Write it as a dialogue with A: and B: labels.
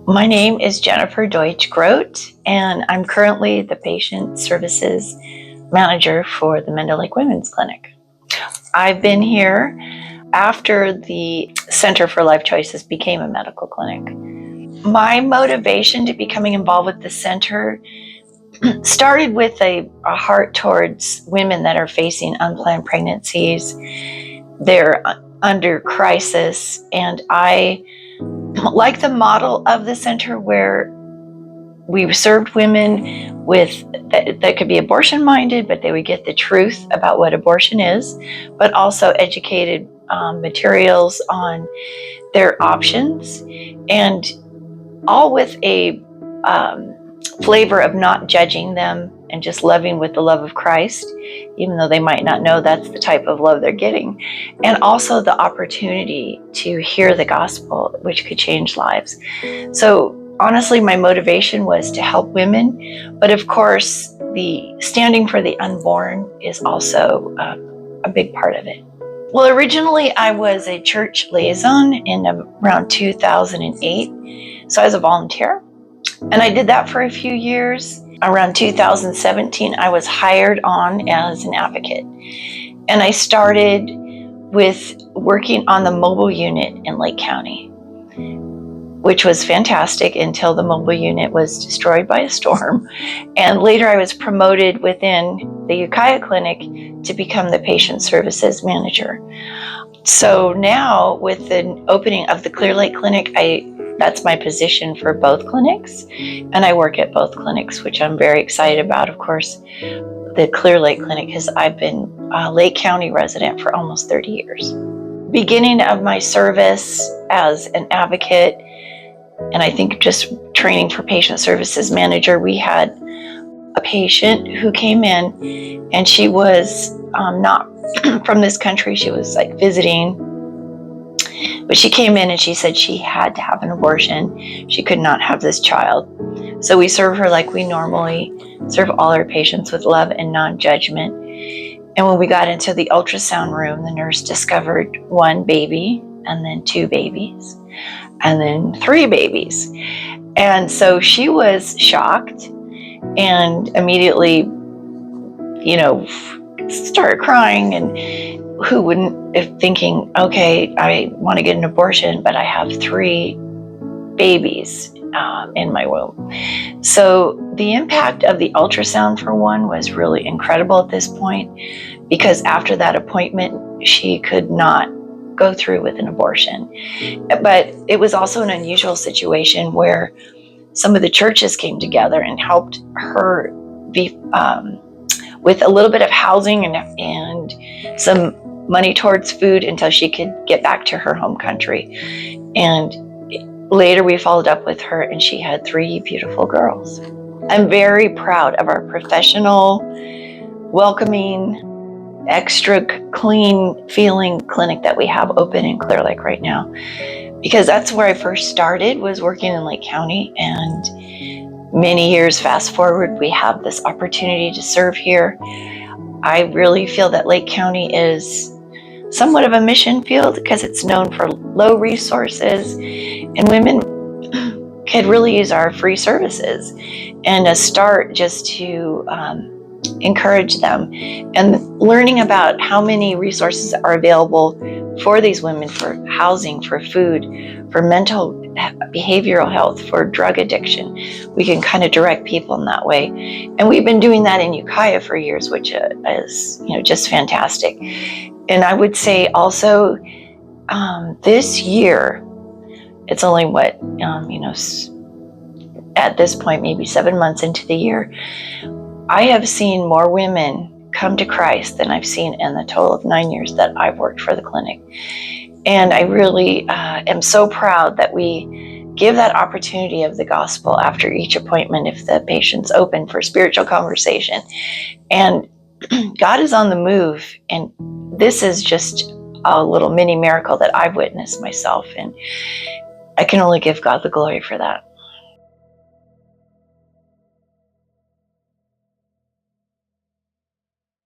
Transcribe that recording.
A: My name is Jennifer Deutsch Grote, and I'm currently the Patient Services Manager for the Mendel Lake Women's Clinic. I've been here after the Center for Life Choices became a medical clinic. My motivation to becoming involved with the center started with a heart towards women that are facing unplanned pregnancies. They're under crisis, and I like the model of the center where we served women with that could be abortion minded, but they would get the truth about what abortion is, but also educated materials on their options, and all with a flavor of not judging them and just loving with the love of Christ, even though they might not know that's the type of love they're getting. And also the opportunity to hear the gospel, which could change lives. So honestly, my motivation was to help women, but of course, the standing for the unborn is also a big part of it. Well, originally I was a church liaison in around 2008. So I was a volunteer, and I did that for a few years. Around 2017, I was hired on as an advocate, and I started with working on the mobile unit in Lake County, which was fantastic until the mobile unit was destroyed by a storm. And later I was promoted within the Ukiah Clinic to become the Patient Services Manager. So now with the opening of the Clear Lake Clinic, that's my position for both clinics, and I work at both clinics, which I'm very excited about. Of course, the Clear Lake Clinic, because I've been a Lake County resident for almost 30 years. Beginning of my service as an advocate, and I think just training for Patient Services Manager, we had a patient who came in, and she was not from this country. She was like visiting, but she came in and she said she had to have an abortion. She could not have this child. So we serve her like we normally serve all our patients, with love and non-judgment. And when we got into the ultrasound room, the nurse discovered one baby, and then two babies, and then three babies. And so she was shocked and immediately, started crying, and who wouldn't, if thinking, okay, I want to get an abortion, but I have three babies in my womb. So the impact of the ultrasound, for one, was really incredible at this point, because after that appointment, she could not go through with an abortion. But it was also an unusual situation where some of the churches came together and helped her be with a little bit of housing and some money towards food until she could get back to her home country. And later we followed up with her, and she had three beautiful girls. I'm very proud of our professional, welcoming, extra clean feeling clinic that we have open in Clear Lake right now, because that's where I first started, was working in Lake County. And many years fast forward, we have this opportunity to serve here. I really feel that Lake County is somewhat of a mission field, because it's known for low resources, and women could really use our free services, and a start just to encourage them, and learning about how many resources are available for these women, for housing, for food, for mental behavioral health, for drug addiction. We can kind of direct people in that way. And we've been doing that in Ukiah for years, which is just fantastic. And I would say also this year, it's only at this point, maybe 7 months into the year, I have seen more women come to Christ than I've seen in the total of 9 years that I've worked for the clinic. And I really am so proud that we give that opportunity of the gospel after each appointment if the patient's open for spiritual conversation. And God is on the move, and this is just a little mini miracle that I've witnessed myself, and I can only give God the glory for that.